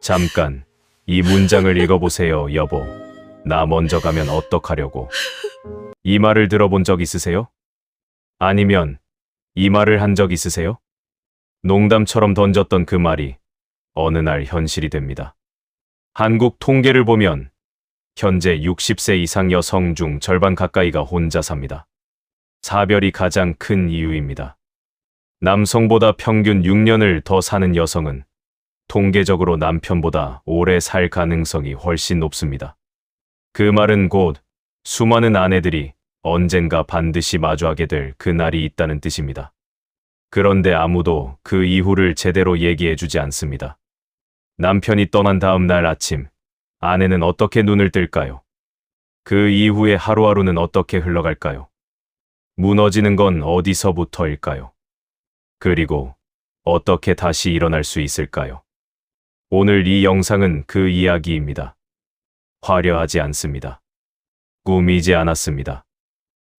잠깐, 이 문장을 읽어보세요, 여보. 나 먼저 가면 어떡하려고. 이 말을 들어본 적 있으세요? 아니면 이 말을 한 적 있으세요? 농담처럼 던졌던 그 말이 어느 날 현실이 됩니다. 한국 통계를 보면 현재 60세 이상 여성 중 절반 가까이가 혼자 삽니다. 사별이 가장 큰 이유입니다. 남성보다 평균 6년을 더 사는 여성은 통계적으로 남편보다 오래 살 가능성이 훨씬 높습니다. 그 말은 곧 수많은 아내들이 언젠가 반드시 마주하게 될 그날이 있다는 뜻입니다. 그런데 아무도 그 이후를 제대로 얘기해주지 않습니다. 남편이 떠난 다음 날 아침, 아내는 어떻게 눈을 뜰까요? 그 이후의 하루하루는 어떻게 흘러갈까요? 무너지는 건 어디서부터일까요? 그리고 어떻게 다시 일어날 수 있을까요? 오늘 이 영상은 그 이야기입니다. 화려하지 않습니다. 꾸미지 않았습니다.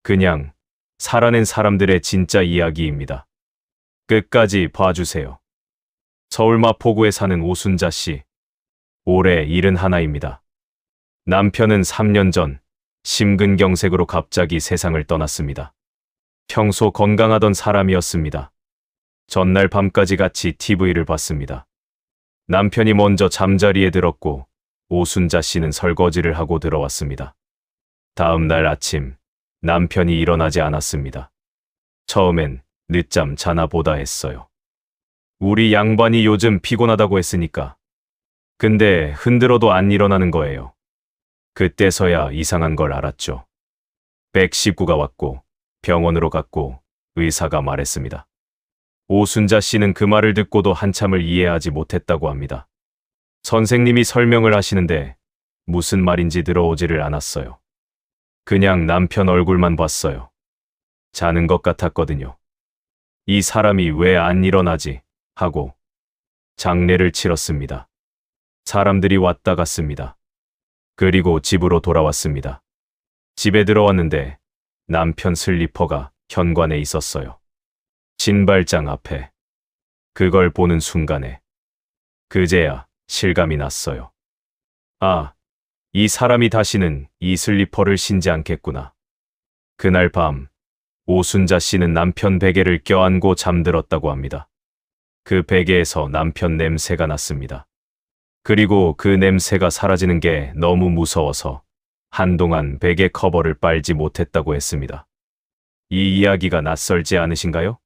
그냥 살아낸 사람들의 진짜 이야기입니다. 끝까지 봐주세요. 서울 마포구에 사는 오순자 씨. 올해 71입니다. 남편은 3년 전 심근경색으로 갑자기 세상을 떠났습니다. 평소 건강하던 사람이었습니다. 전날 밤까지 같이 TV를 봤습니다. 남편이 먼저 잠자리에 들었고 오순자 씨는 설거지를 하고 들어왔습니다. 다음 날 아침 남편이 일어나지 않았습니다. 처음엔 늦잠 자나 보다 했어요. 우리 양반이 요즘 피곤하다고 했으니까. 근데 흔들어도 안 일어나는 거예요. 그때서야 이상한 걸 알았죠. 119가 왔고 병원으로 갔고 의사가 말했습니다. 오순자 씨는 그 말을 듣고도 한참을 이해하지 못했다고 합니다. 선생님이 설명을 하시는데 무슨 말인지 들어오지를 않았어요. 그냥 남편 얼굴만 봤어요. 자는 것 같았거든요. 이 사람이 왜 안 일어나지? 하고 장례를 치렀습니다. 사람들이 왔다 갔습니다. 그리고 집으로 돌아왔습니다. 집에 들어왔는데 남편 슬리퍼가 현관에 있었어요. 신발장 앞에. 그걸 보는 순간에 그제야 실감이 났어요. 아, 이 사람이 다시는 이 슬리퍼를 신지 않겠구나. 그날 밤 오순자 씨는 남편 베개를 껴안고 잠들었다고 합니다. 그 베개에서 남편 냄새가 났습니다. 그리고 그 냄새가 사라지는 게 너무 무서워서 한동안 베개 커버를 빨지 못했다고 했습니다. 이 이야기가 낯설지 않으신가요?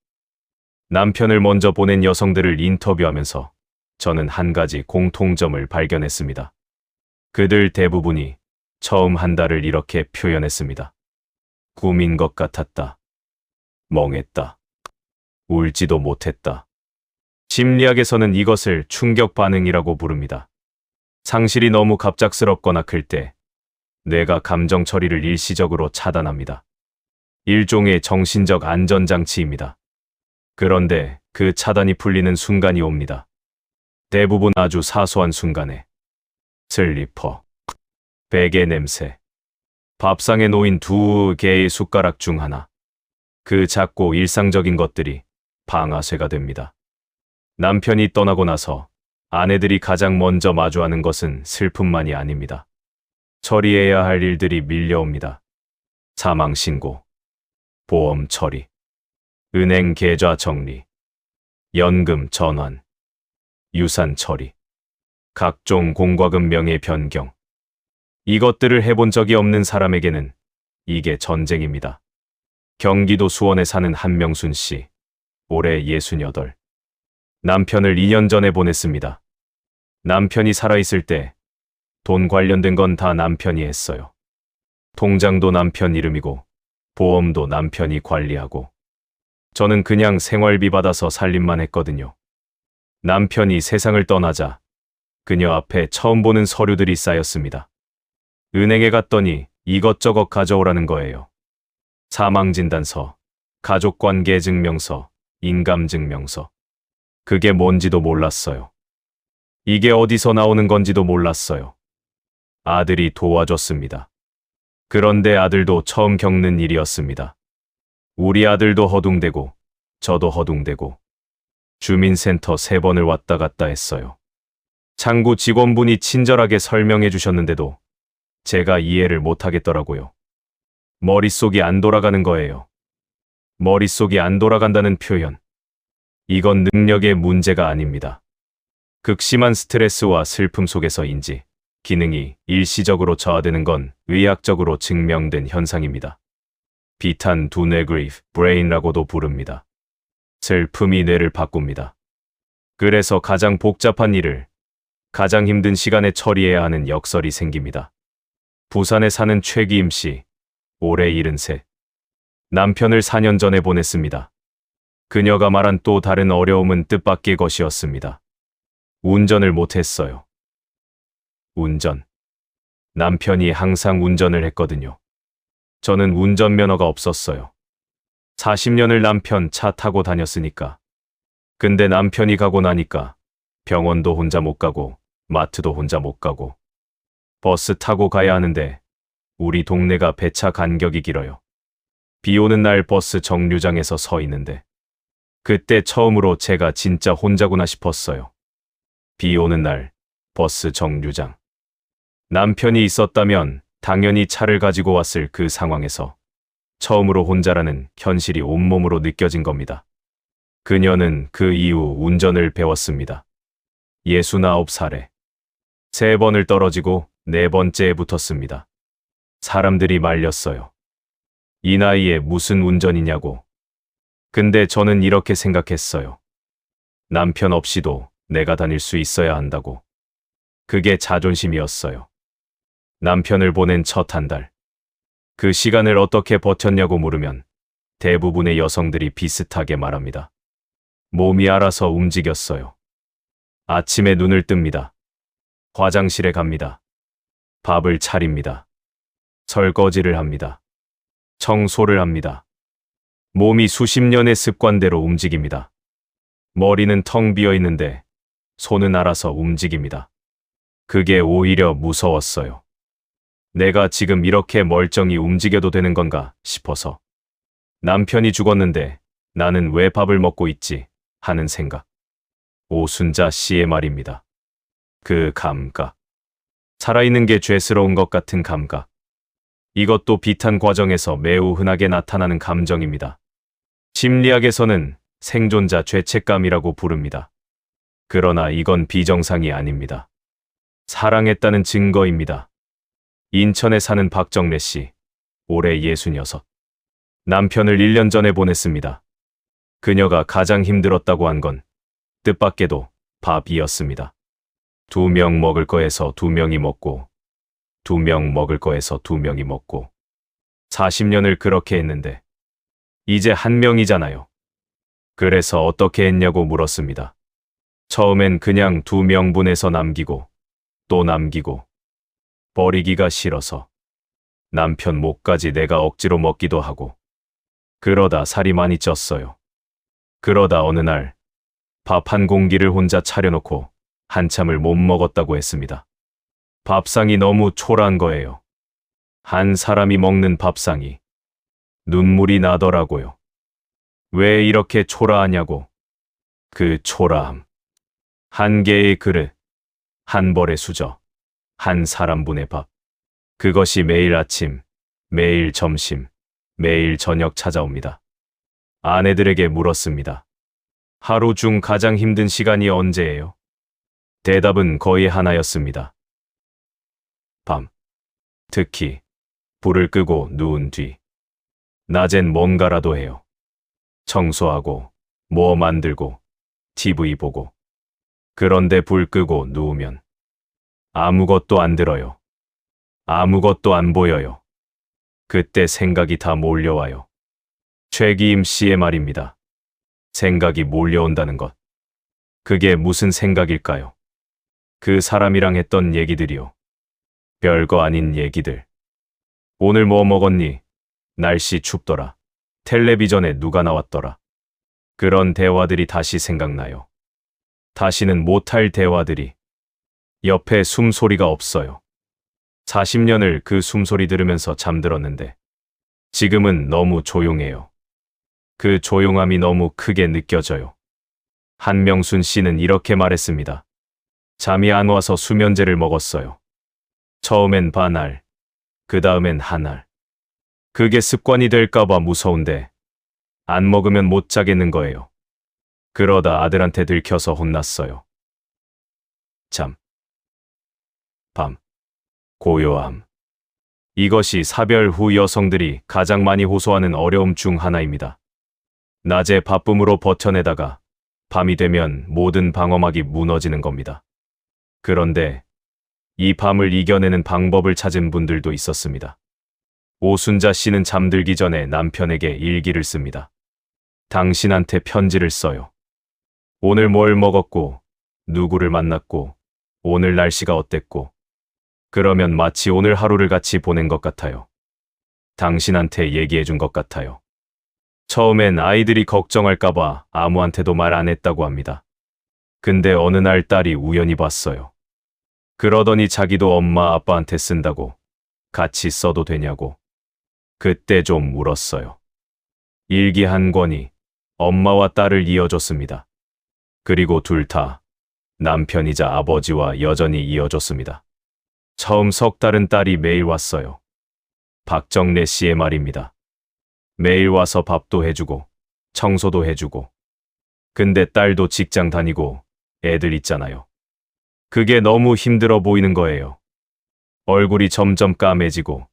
남편을 먼저 보낸 여성들을 인터뷰하면서 저는 한 가지 공통점을 발견했습니다. 그들 대부분이 처음 한 달을 이렇게 표현했습니다. 꿈인 것 같았다. 멍했다. 울지도 못했다. 심리학에서는 이것을 충격 반응이라고 부릅니다. 상실이 너무 갑작스럽거나 클 때 뇌가 감정 처리를 일시적으로 차단합니다. 일종의 정신적 안전장치입니다. 그런데 그 차단이 풀리는 순간이 옵니다. 대부분 아주 사소한 순간에 슬리퍼, 베개 냄새, 밥상에 놓인 2개의 숟가락 중 하나. 그 작고 일상적인 것들이 방아쇠가 됩니다. 남편이 떠나고 나서 아내들이 가장 먼저 마주하는 것은 슬픔만이 아닙니다. 처리해야 할 일들이 밀려옵니다. 사망신고, 보험 처리, 은행 계좌 정리, 연금 전환, 유산 처리, 각종 공과금 명의 변경. 이것들을 해본 적이 없는 사람에게는 이게 전쟁입니다. 경기도 수원에 사는 한명순 씨, 올해 68. 남편을 2년 전에 보냈습니다. 남편이 살아있을 때 돈 관련된 건 다 남편이 했어요. 통장도 남편 이름이고 보험도 남편이 관리하고 저는 그냥 생활비 받아서 살림만 했거든요. 남편이 세상을 떠나자 그녀 앞에 처음 보는 서류들이 쌓였습니다. 은행에 갔더니 이것저것 가져오라는 거예요. 사망진단서, 가족관계증명서, 인감증명서. 그게 뭔지도 몰랐어요. 이게 어디서 나오는 건지도 몰랐어요. 아들이 도와줬습니다. 그런데 아들도 처음 겪는 일이었습니다. 우리 아들도 허둥대고 저도 허둥대고 주민센터 3번을 왔다 갔다 했어요. 창구 직원분이 친절하게 설명해 주셨는데도 제가 이해를 못하겠더라고요. 머릿속이 안 돌아가는 거예요. 머릿속이 안 돌아간다는 표현. 이건 능력의 문제가 아닙니다. 극심한 스트레스와 슬픔 속에서인지 기능이 일시적으로 저하되는 건 의학적으로 증명된 현상입니다. 비탄 두뇌 그리프 브레인이라고도 부릅니다. 슬픔이 뇌를 바꿉니다. 그래서 가장 복잡한 일을 가장 힘든 시간에 처리해야 하는 역설이 생깁니다. 부산에 사는 최기임 씨, 올해 73. 남편을 4년 전에 보냈습니다. 그녀가 말한 또 다른 어려움은 뜻밖의 것이었습니다. 운전을 못했어요. 운전. 남편이 항상 운전을 했거든요. 저는 운전면허가 없었어요. 40년을 남편 차 타고 다녔으니까. 근데 남편이 가고 나니까 병원도 혼자 못 가고 마트도 혼자 못 가고 버스 타고 가야 하는데 우리 동네가 배차 간격이 길어요. 비 오는 날 버스 정류장에서 서 있는데 그때 처음으로 제가 진짜 혼자구나 싶었어요. 비 오는 날 버스 정류장. 남편이 있었다면 당연히 차를 가지고 왔을 그 상황에서 처음으로 혼자라는 현실이 온몸으로 느껴진 겁니다. 그녀는 그 이후 운전을 배웠습니다. 69살에 3번을 떨어지고 4번째에 붙었습니다. 사람들이 말렸어요. 이 나이에 무슨 운전이냐고. 근데 저는 이렇게 생각했어요. 남편 없이도 내가 다닐 수 있어야 한다고. 그게 자존심이었어요. 남편을 보낸 첫 한 달. 그 시간을 어떻게 버텼냐고 물으면 대부분의 여성들이 비슷하게 말합니다. 몸이 알아서 움직였어요. 아침에 눈을 뜹니다. 화장실에 갑니다. 밥을 차립니다. 설거지를 합니다. 청소를 합니다. 몸이 수십 년의 습관대로 움직입니다. 머리는 텅 비어 있는데 손은 알아서 움직입니다. 그게 오히려 무서웠어요. 내가 지금 이렇게 멀쩡히 움직여도 되는 건가 싶어서. 남편이 죽었는데 나는 왜 밥을 먹고 있지 하는 생각. 오순자 씨의 말입니다. 그 감각. 살아있는 게 죄스러운 것 같은 감각. 이것도 비탄 과정에서 매우 흔하게 나타나는 감정입니다. 심리학에서는 생존자 죄책감이라고 부릅니다. 그러나 이건 비정상이 아닙니다. 사랑했다는 증거입니다. 인천에 사는 박정래 씨, 올해 66. 남편을 1년 전에 보냈습니다. 그녀가 가장 힘들었다고 한 건 뜻밖에도 밥이었습니다. 2명 먹을 거에서 2명이 먹고 2명 먹을 거에서 2명이 먹고 40년을 그렇게 했는데 이제 1명이잖아요. 그래서 어떻게 했냐고 물었습니다. 처음엔 그냥 2명분해서 남기고 또 남기고 버리기가 싫어서 남편 목까지 내가 억지로 먹기도 하고 그러다 살이 많이 쪘어요. 그러다 어느 날 밥 한 공기를 혼자 차려놓고 한참을 못 먹었다고 했습니다. 밥상이 너무 초라한 거예요. 한 사람이 먹는 밥상이. 눈물이 나더라고요. 왜 이렇게 초라하냐고. 그 초라함. 한 개의 그릇, 한 벌의 수저, 한 사람분의 밥. 그것이 매일 아침, 매일 점심, 매일 저녁 찾아옵니다. 아내들에게 물었습니다. 하루 중 가장 힘든 시간이 언제예요? 대답은 거의 하나였습니다. 밤. 특히 불을 끄고 누운 뒤. 낮엔 뭔가라도 해요. 청소하고, 뭐 만들고, TV 보고. 그런데 불 끄고 누우면 아무것도 안 들어요. 아무것도 안 보여요. 그때 생각이 다 몰려와요. 최기임 씨의 말입니다. 생각이 몰려온다는 것. 그게 무슨 생각일까요? 그 사람이랑 했던 얘기들이요. 별거 아닌 얘기들. 오늘 뭐 먹었니? 날씨 춥더라. 텔레비전에 누가 나왔더라. 그런 대화들이 다시 생각나요. 다시는 못할 대화들이. 옆에 숨소리가 없어요. 40년을 그 숨소리 들으면서 잠들었는데 지금은 너무 조용해요. 그 조용함이 너무 크게 느껴져요. 한명순 씨는 이렇게 말했습니다. 잠이 안 와서 수면제를 먹었어요. 처음엔 반알, 그 다음엔 한 알. 그게 습관이 될까봐 무서운데 안 먹으면 못 자겠는 거예요. 그러다 아들한테 들켜서 혼났어요. 잠, 밤, 고요함. 이것이 사별 후 여성들이 가장 많이 호소하는 어려움 중 하나입니다. 낮에 바쁨으로 버텨내다가 밤이 되면 모든 방어막이 무너지는 겁니다. 그런데 이 밤을 이겨내는 방법을 찾은 분들도 있었습니다. 오순자 씨는 잠들기 전에 남편에게 일기를 씁니다. 당신한테 편지를 써요. 오늘 뭘 먹었고, 누구를 만났고, 오늘 날씨가 어땠고, 그러면 마치 오늘 하루를 같이 보낸 것 같아요. 당신한테 얘기해 준 것 같아요. 처음엔 아이들이 걱정할까봐 아무한테도 말 안 했다고 합니다. 근데 어느 날 딸이 우연히 봤어요. 그러더니 자기도 엄마 아빠한테 쓴다고, 같이 써도 되냐고. 그때 좀 울었어요. 일기 한 권이 엄마와 딸을 이어줬습니다. 그리고 둘 다 남편이자 아버지와 여전히 이어줬습니다. 처음 석 달은 딸이 매일 왔어요. 박정래 씨의 말입니다. 매일 와서 밥도 해주고 청소도 해주고. 근데 딸도 직장 다니고 애들 있잖아요. 그게 너무 힘들어 보이는 거예요. 얼굴이 점점 까매지고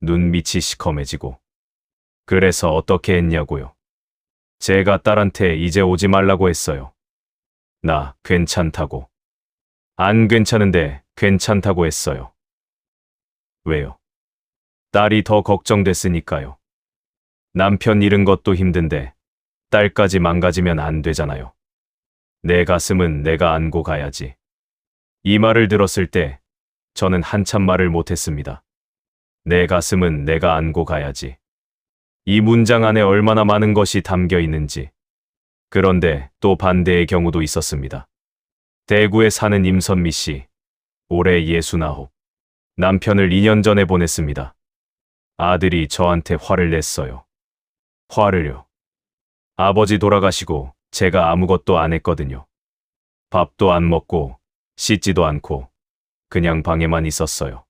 눈밑이 시커매지고. 그래서 어떻게 했냐고요. 제가 딸한테 이제 오지 말라고 했어요. 나 괜찮다고. 안 괜찮은데 괜찮다고 했어요. 왜요? 딸이 더 걱정됐으니까요. 남편 잃은 것도 힘든데 딸까지 망가지면 안 되잖아요. 내 가슴은 내가 안고 가야지. 이 말을 들었을 때 저는 한참 말을 못했습니다. 내 가슴은 내가 안고 가야지. 이 문장 안에 얼마나 많은 것이 담겨 있는지. 그런데 또 반대의 경우도 있었습니다. 대구에 사는 임선미 씨. 올해 69. 남편을 2년 전에 보냈습니다. 아들이 저한테 화를 냈어요. 화를요. 아버지 돌아가시고 제가 아무것도 안 했거든요. 밥도 안 먹고 씻지도 않고 그냥 방에만 있었어요.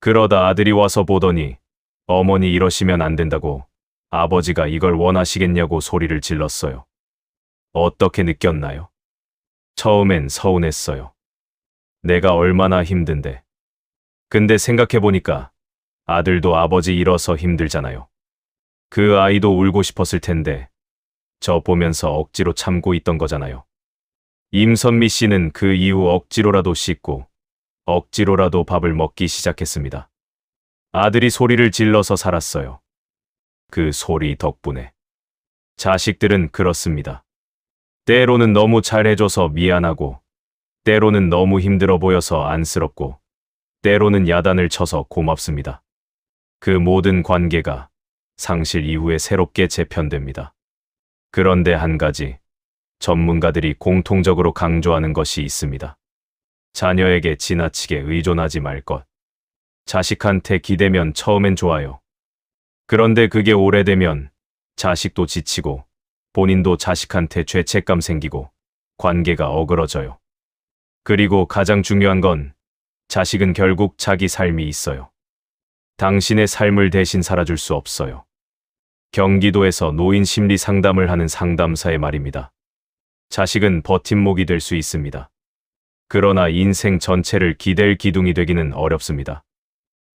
그러다 아들이 와서 보더니 어머니 이러시면 안 된다고 아버지가 이걸 원하시겠냐고 소리를 질렀어요. 어떻게 느꼈나요? 처음엔 서운했어요. 내가 얼마나 힘든데. 근데 생각해보니까 아들도 아버지 잃어서 힘들잖아요. 그 아이도 울고 싶었을 텐데 저 보면서 억지로 참고 있던 거잖아요. 임선미 씨는 그 이후 억지로라도 씻고 억지로라도 밥을 먹기 시작했습니다. 아들이 소리를 질러서 살았어요. 그 소리 덕분에. 자식들은 그렇습니다. 때로는 너무 잘해줘서 미안하고, 때로는 너무 힘들어 보여서 안쓰럽고, 때로는 야단을 쳐서 고맙습니다. 그 모든 관계가 상실 이후에 새롭게 재편됩니다. 그런데 한 가지, 전문가들이 공통적으로 강조하는 것이 있습니다. 자녀에게 지나치게 의존하지 말 것. 자식한테 기대면 처음엔 좋아요. 그런데 그게 오래되면 자식도 지치고 본인도 자식한테 죄책감 생기고 관계가 어그러져요. 그리고 가장 중요한 건 자식은 결국 자기 삶이 있어요. 당신의 삶을 대신 살아줄 수 없어요. 경기도에서 노인 심리 상담을 하는 상담사의 말입니다. 자식은 버팀목이 될 수 있습니다. 그러나 인생 전체를 기댈 기둥이 되기는 어렵습니다.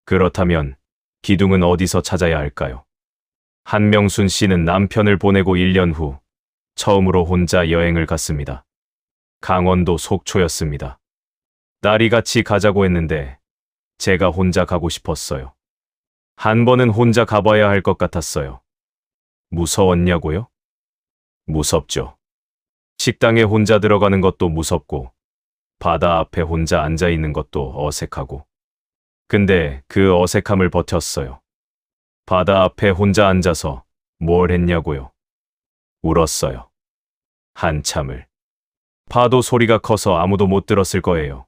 그렇다면 기둥은 어디서 찾아야 할까요? 한명순 씨는 남편을 보내고 1년 후 처음으로 혼자 여행을 갔습니다. 강원도 속초였습니다. 딸이 같이 가자고 했는데 제가 혼자 가고 싶었어요. 한 번은 혼자 가봐야 할 것 같았어요. 무서웠냐고요? 무섭죠. 식당에 혼자 들어가는 것도 무섭고 바다 앞에 혼자 앉아 있는 것도 어색하고. 근데 그 어색함을 버텼어요. 바다 앞에 혼자 앉아서 뭘 했냐고요? 울었어요. 한참을. 파도 소리가 커서 아무도 못 들었을 거예요.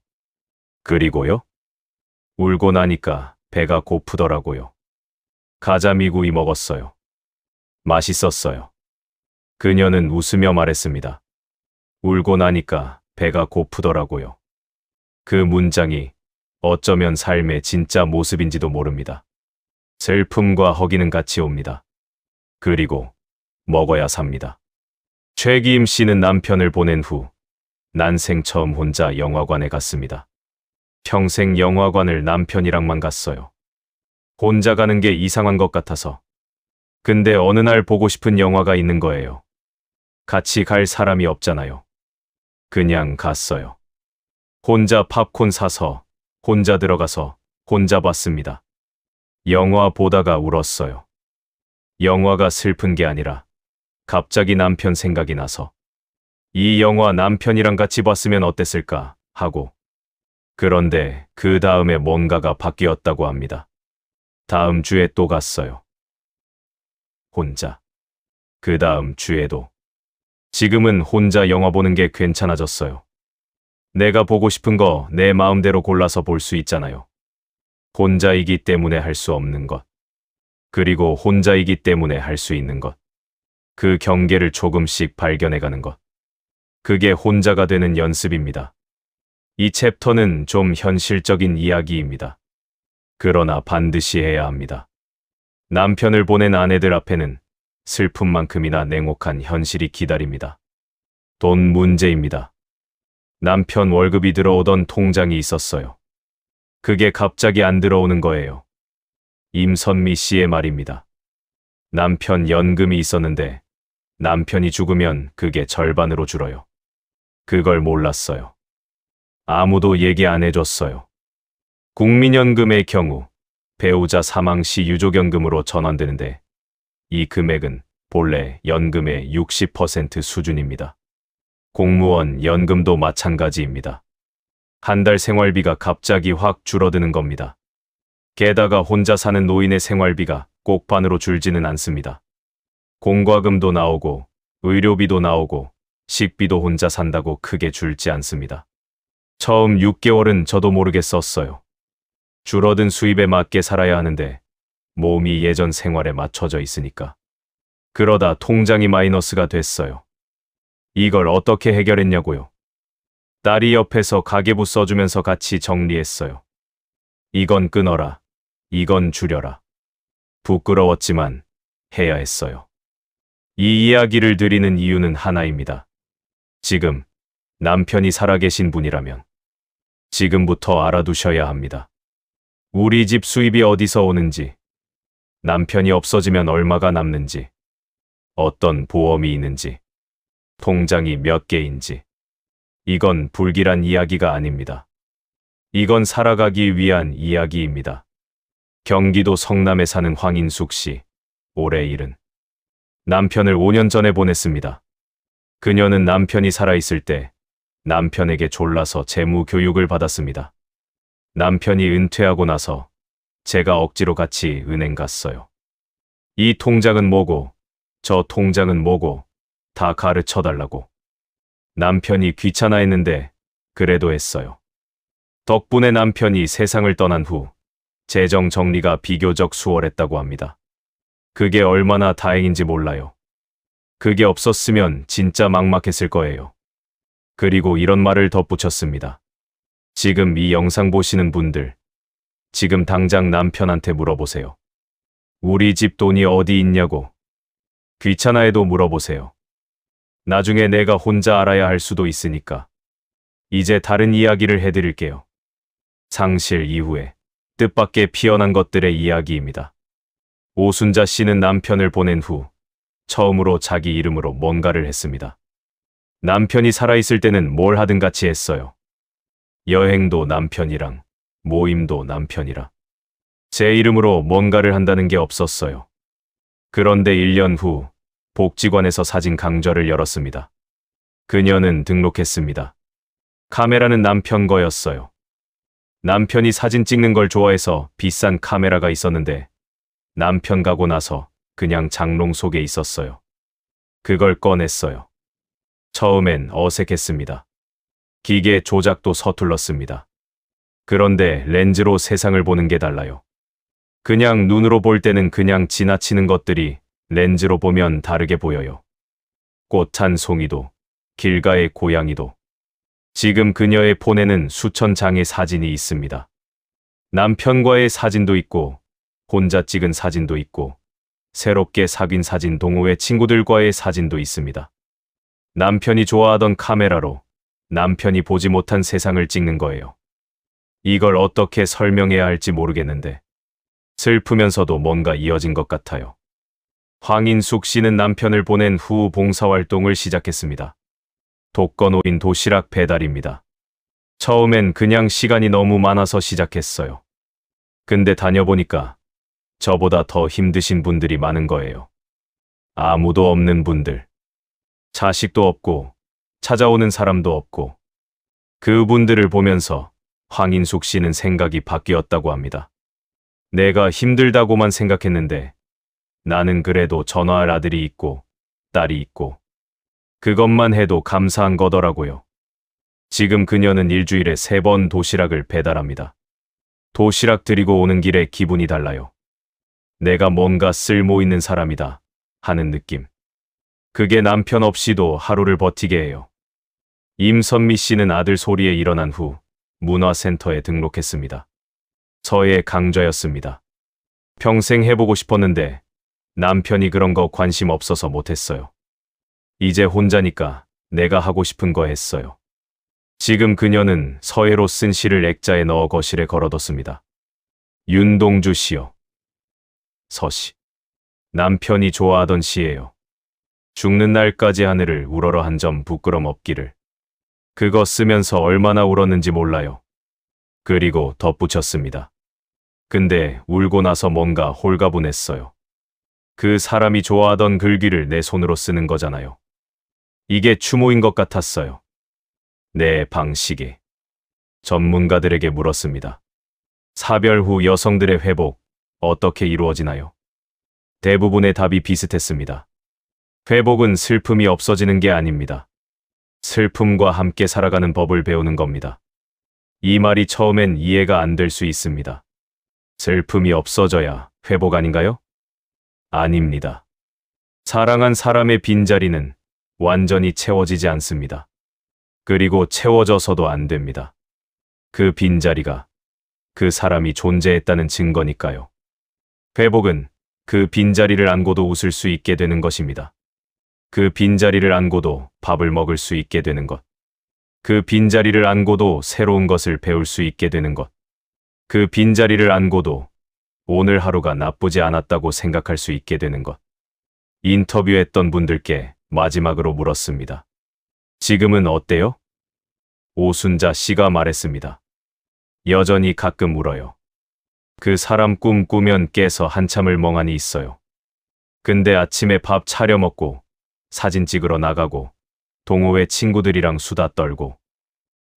그리고요? 울고 나니까 배가 고프더라고요. 가자미구이 먹었어요. 맛있었어요. 그녀는 웃으며 말했습니다. 울고 나니까 배가 고프더라고요. 그 문장이 어쩌면 삶의 진짜 모습인지도 모릅니다. 슬픔과 허기는 같이 옵니다. 그리고 먹어야 삽니다. 최기임 씨는 남편을 보낸 후 난생 처음 혼자 영화관에 갔습니다. 평생 영화관을 남편이랑만 갔어요. 혼자 가는 게 이상한 것 같아서. 근데 어느 날 보고 싶은 영화가 있는 거예요. 같이 갈 사람이 없잖아요. 그냥 갔어요. 혼자 팝콘 사서, 혼자 들어가서, 혼자 봤습니다. 영화 보다가 울었어요. 영화가 슬픈 게 아니라 갑자기 남편 생각이 나서 이 영화 남편이랑 같이 봤으면 어땠을까 하고. 그런데 그 다음에 뭔가가 바뀌었다고 합니다. 다음 주에 또 갔어요. 혼자. 그 다음 주에도. 지금은 혼자 영화 보는 게 괜찮아졌어요. 내가 보고 싶은 거 내 마음대로 골라서 볼 수 있잖아요. 혼자이기 때문에 할 수 없는 것. 그리고 혼자이기 때문에 할 수 있는 것. 그 경계를 조금씩 발견해가는 것. 그게 혼자가 되는 연습입니다. 이 챕터는 좀 현실적인 이야기입니다. 그러나 반드시 해야 합니다. 남편을 보낸 아내들 앞에는 슬픔만큼이나 냉혹한 현실이 기다립니다. 돈 문제입니다. 남편 월급이 들어오던 통장이 있었어요. 그게 갑자기 안 들어오는 거예요. 임선미 씨의 말입니다. 남편 연금이 있었는데 남편이 죽으면 그게 절반으로 줄어요. 그걸 몰랐어요. 아무도 얘기 안 해줬어요. 국민연금의 경우 배우자 사망 시 유족연금으로 전환되는데 이 금액은 본래 연금의 60% 수준입니다. 공무원 연금도 마찬가지입니다. 한 달 생활비가 갑자기 확 줄어드는 겁니다. 게다가 혼자 사는 노인의 생활비가 꼭 반으로 줄지는 않습니다. 공과금도 나오고 의료비도 나오고 식비도 혼자 산다고 크게 줄지 않습니다. 처음 6개월은 저도 모르게 썼어요. 줄어든 수입에 맞게 살아야 하는데 몸이 예전 생활에 맞춰져 있으니까. 그러다 통장이 마이너스가 됐어요. 이걸 어떻게 해결했냐고요. 딸이 옆에서 가계부 써주면서 같이 정리했어요. 이건 끊어라. 이건 줄여라. 부끄러웠지만 해야 했어요. 이 이야기를 드리는 이유는 하나입니다. 지금 남편이 살아계신 분이라면 지금부터 알아두셔야 합니다. 우리 집 수입이 어디서 오는지, 남편이 없어지면 얼마가 남는지, 어떤 보험이 있는지, 통장이 몇 개인지. 이건 불길한 이야기가 아닙니다. 이건 살아가기 위한 이야기입니다. 경기도 성남에 사는 황인숙 씨, 올해 70. 남편을 5년 전에 보냈습니다. 그녀는 남편이 살아있을 때 남편에게 졸라서 재무 교육을 받았습니다. 남편이 은퇴하고 나서 제가 억지로 같이 은행 갔어요. 이 통장은 뭐고, 저 통장은 뭐고, 다 가르쳐 달라고. 남편이 귀찮아했는데 그래도 했어요. 덕분에 남편이 세상을 떠난 후 재정 정리가 비교적 수월했다고 합니다. 그게 얼마나 다행인지 몰라요. 그게 없었으면 진짜 막막했을 거예요. 그리고 이런 말을 덧붙였습니다. 지금 이 영상 보시는 분들, 지금 당장 남편한테 물어보세요. 우리 집 돈이 어디 있냐고. 귀찮아해도 물어보세요. 나중에 내가 혼자 알아야 할 수도 있으니까. 이제 다른 이야기를 해드릴게요. 상실 이후에 뜻밖의 피어난 것들의 이야기입니다. 오순자 씨는 남편을 보낸 후 처음으로 자기 이름으로 뭔가를 했습니다. 남편이 살아있을 때는 뭘 하든 같이 했어요. 여행도 남편이랑, 모임도 남편이라. 제 이름으로 뭔가를 한다는 게 없었어요. 그런데 1년 후 복지관에서 사진 강좌를 열었습니다. 그녀는 등록했습니다. 카메라는 남편 거였어요. 남편이 사진 찍는 걸 좋아해서 비싼 카메라가 있었는데 남편 가고 나서 그냥 장롱 속에 있었어요. 그걸 꺼냈어요. 처음엔 어색했습니다. 기계 조작도 서툴렀습니다. 그런데 렌즈로 세상을 보는 게 달라요. 그냥 눈으로 볼 때는 그냥 지나치는 것들이 렌즈로 보면 다르게 보여요. 꽃 한 송이도, 길가의 고양이도, 지금 그녀의 폰에는 수천 장의 사진이 있습니다. 남편과의 사진도 있고, 혼자 찍은 사진도 있고, 새롭게 사귄 사진, 동호회 친구들과의 사진도 있습니다. 남편이 좋아하던 카메라로 남편이 보지 못한 세상을 찍는 거예요. 이걸 어떻게 설명해야 할지 모르겠는데 슬프면서도 뭔가 이어진 것 같아요. 황인숙 씨는 남편을 보낸 후 봉사활동을 시작했습니다. 독거노인 도시락 배달입니다. 처음엔 그냥 시간이 너무 많아서 시작했어요. 근데 다녀보니까 저보다 더 힘드신 분들이 많은 거예요. 아무도 없는 분들. 자식도 없고 찾아오는 사람도 없고 그분들을 보면서 황인숙 씨는 생각이 바뀌었다고 합니다. 내가 힘들다고만 생각했는데 나는 그래도 전화할 아들이 있고 딸이 있고 그것만 해도 감사한 거더라고요. 지금 그녀는 일주일에 3번 도시락을 배달합니다. 도시락 드리고 오는 길에 기분이 달라요. 내가 뭔가 쓸모 있는 사람이다 하는 느낌. 그게 남편 없이도 하루를 버티게 해요. 임선미 씨는 아들 소리에 일어난 후 문화센터에 등록했습니다. 저의 강좌였습니다. 평생 해보고 싶었는데 남편이 그런 거 관심 없어서 못했어요. 이제 혼자니까 내가 하고 싶은 거 했어요. 지금 그녀는 서예로 쓴 시를 액자에 넣어 거실에 걸어뒀습니다. 윤동주 시요. 서시. 남편이 좋아하던 시예요. 죽는 날까지 하늘을 우러러 한 점 부끄럼 없기를. 그거 쓰면서 얼마나 울었는지 몰라요. 그리고 덧붙였습니다. 근데 울고 나서 뭔가 홀가분했어요. 그 사람이 좋아하던 글귀를 내 손으로 쓰는 거잖아요. 이게 추모인 것 같았어요. 내 방식에. 전문가들에게 물었습니다. 사별 후 여성들의 회복, 어떻게 이루어지나요? 대부분의 답이 비슷했습니다. 회복은 슬픔이 없어지는 게 아닙니다. 슬픔과 함께 살아가는 법을 배우는 겁니다. 이 말이 처음엔 이해가 안 될 수 있습니다. 슬픔이 없어져야 회복 아닌가요? 아닙니다. 사랑한 사람의 빈자리는 완전히 채워지지 않습니다. 그리고 채워져서도 안 됩니다. 그 빈자리가 그 사람이 존재했다는 증거니까요. 회복은 그 빈자리를 안고도 웃을 수 있게 되는 것입니다. 그 빈자리를 안고도 밥을 먹을 수 있게 되는 것. 그 빈자리를 안고도 새로운 것을 배울 수 있게 되는 것. 그 빈자리를 안고도 오늘 하루가 나쁘지 않았다고 생각할 수 있게 되는 것. 인터뷰했던 분들께 마지막으로 물었습니다. 지금은 어때요? 오순자 씨가 말했습니다. 여전히 가끔 울어요. 그 사람 꿈 꾸면 깨서 한참을 멍하니 있어요. 근데 아침에 밥 차려 먹고 사진 찍으러 나가고 동호회 친구들이랑 수다 떨고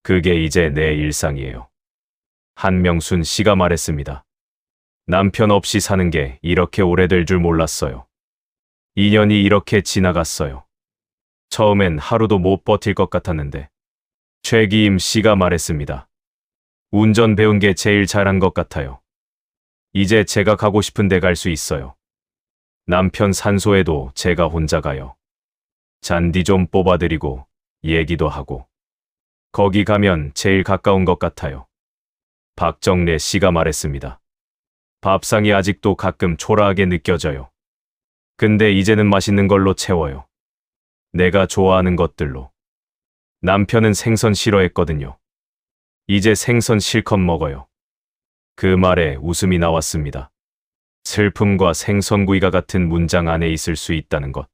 그게 이제 내 일상이에요. 한명순 씨가 말했습니다. 남편 없이 사는 게 이렇게 오래될 줄 몰랐어요. 2년이 이렇게 지나갔어요. 처음엔 하루도 못 버틸 것 같았는데 최기임 씨가 말했습니다. 운전 배운 게 제일 잘한 것 같아요. 이제 제가 가고 싶은 데 갈 수 있어요. 남편 산소에도 제가 혼자 가요. 잔디 좀 뽑아드리고 얘기도 하고 거기 가면 제일 가까운 것 같아요. 박정래 씨가 말했습니다. 밥상이 아직도 가끔 초라하게 느껴져요. 근데 이제는 맛있는 걸로 채워요. 내가 좋아하는 것들로. 남편은 생선 싫어했거든요. 이제 생선 실컷 먹어요. 그 말에 웃음이 나왔습니다. 슬픔과 생선구이가 같은 문장 안에 있을 수 있다는 것.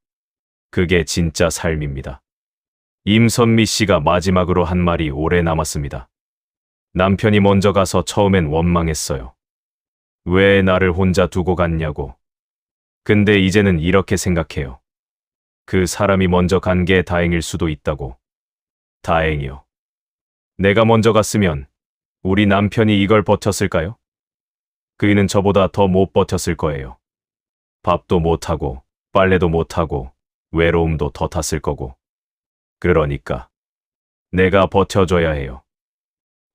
그게 진짜 삶입니다. 임선미 씨가 마지막으로 한 말이 오래 남았습니다. 남편이 먼저 가서 처음엔 원망했어요. 왜 나를 혼자 두고 갔냐고. 근데 이제는 이렇게 생각해요. 그 사람이 먼저 간 게 다행일 수도 있다고. 다행이요. 내가 먼저 갔으면 우리 남편이 이걸 버텼을까요? 그이는 저보다 더 못 버텼을 거예요. 밥도 못하고 빨래도 못하고 외로움도 더 탔을 거고. 그러니까 내가 버텨줘야 해요.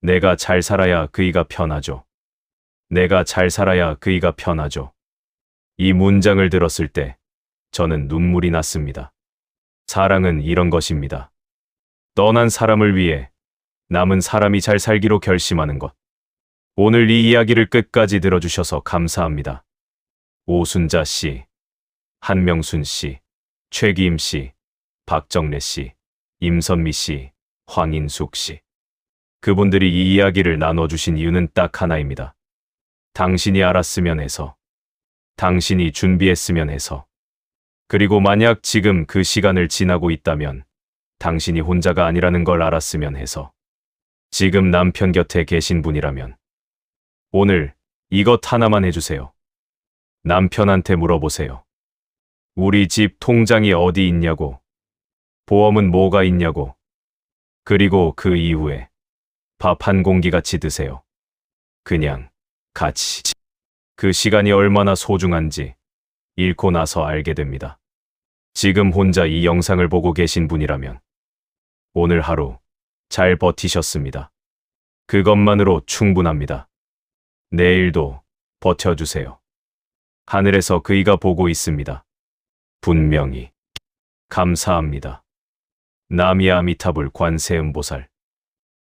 내가 잘 살아야 그이가 편하죠. 내가 잘 살아야 그이가 편하죠. 이 문장을 들었을 때 저는 눈물이 났습니다. 사랑은 이런 것입니다. 떠난 사람을 위해 남은 사람이 잘 살기로 결심하는 것. 오늘 이 이야기를 끝까지 들어주셔서 감사합니다. 오순자 씨, 한명순 씨, 최기임 씨, 박정래 씨, 임선미 씨, 황인숙 씨. 그분들이 이 이야기를 나눠주신 이유는 딱 하나입니다. 당신이 알았으면 해서. 당신이 준비했으면 해서. 그리고 만약 지금 그 시간을 지나고 있다면 당신이 혼자가 아니라는 걸 알았으면 해서. 지금 남편 곁에 계신 분이라면 오늘 이것 하나만 해주세요. 남편한테 물어보세요. 우리 집 통장이 어디 있냐고. 보험은 뭐가 있냐고. 그리고 그 이후에 밥 한 공기 같이 드세요. 그냥 같이. 그 시간이 얼마나 소중한지 잃고 나서 알게 됩니다. 지금 혼자 이 영상을 보고 계신 분이라면 오늘 하루 잘 버티셨습니다. 그것만으로 충분합니다. 내일도 버텨주세요. 하늘에서 그이가 보고 있습니다. 분명히. 감사합니다. 나미아미타불 관세음보살.